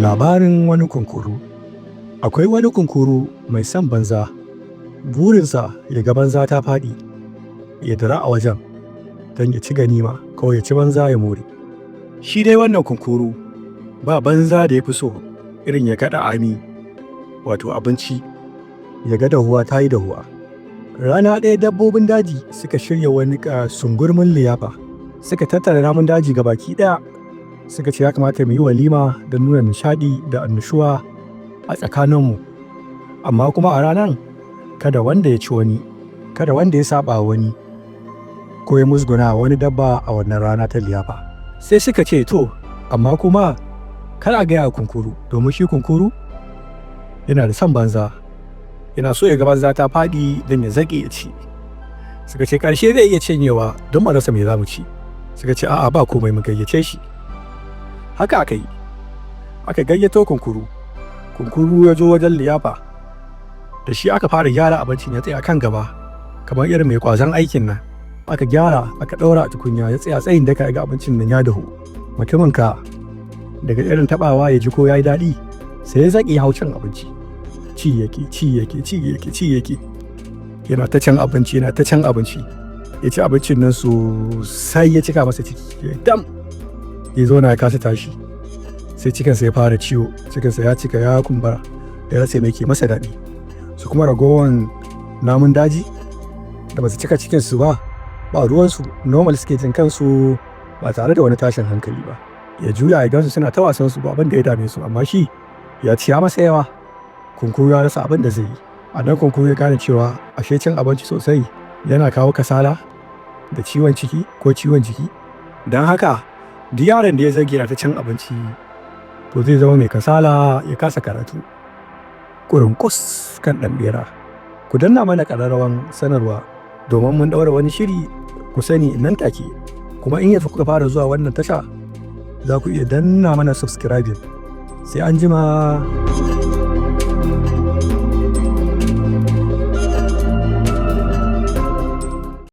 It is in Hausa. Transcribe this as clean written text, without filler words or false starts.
Labarin wani kunkuru. Akwai wani kunkuru mai son banza, burinsa ya ga banza ta faɗi, ya dira a wajen don ya ci ganima ko ya ci banza ya more. Shi dai wannan kunkuru ba banza da ya fi so irin ya ga ɗa'ami, wato abinci, ya ga dahuwa ta yi dahuwa. Rana ɗaya dabbobin daji suka shirya wani sungurmin liyafa, suka tattara namun daji gabaki ɗaya, suka ce ya kamata mu yi walima don nuna nishaɗi da annushuwa a tsakaninmu. Amma kuma a ranar kada wanda ya ci wani, kada wanda ya saɓa wani ko ya musguna wani dabba a wannan rana ta liyafa. Sai suka ce to, amma kuma kar a gaya kunkuru, domin shi kunkuru yana da son banza, yana so ya ga banza ta faɗi don ya zaƙe ya ci. Suka ce ƙarshe zai iya cinyewa don mu rasa me za mu ci. Suka ce a'a, ba komai, mu gayyace shi. Haka aka yi, aka gayyato kunkuru. Kunkuru ya zo wajen liyafa, da shi aka fara gyara abincin, ya tsaya kan gaba kamar irin mai ƙwazon aikin nan. Aka gyara, aka ɗaura a tukunya, ya tsaya tsayin daka ga abincin nan ya dahu. Mutumin ka daga irin taɓawa ya ji ko ya yi daɗi, sai ya zaƙi hau cin abinci. Ci yake. Yana ta cin abinci, yana ta cin abinci. Ya ci abincin nan sosai, ya cika masa ciki ya dam. Ya zo na ya kasa tashi, sai cikinsa ya fara ciwo, cikinsa ya cika ya kumbura, ya rasa mai ke masa daɗi. Su kuma ragowan namun daji da ba su cika cikinsu ba ruwansu, normal suke jin kansu ba tare da wani tashin hankali ba. Ya juya ya gansu suna ta wasan su, ba abin da ya dame su, amma shi ya ci ya masa yawa. Kunkuru ya rasa abin da zai yi. A nan kunkuru ya gane cewa ashe cin abinci sosai yana kawo kasala da ciwon ciki ko ciwon jiki. Don haka duk yaron da ya zage ta cin abinci to zai zama mai kasala, ya kasa karatu. Ƙurunƙus kan ɗan ɓera. Ku danna mana ƙararrawan sanarwa domin mun ɗaura wani shiri ku sani nan take. Kuma in yanzu kuka fara zuwa wannan tasha, za ku iya danna mana subscribing. Sai an jima.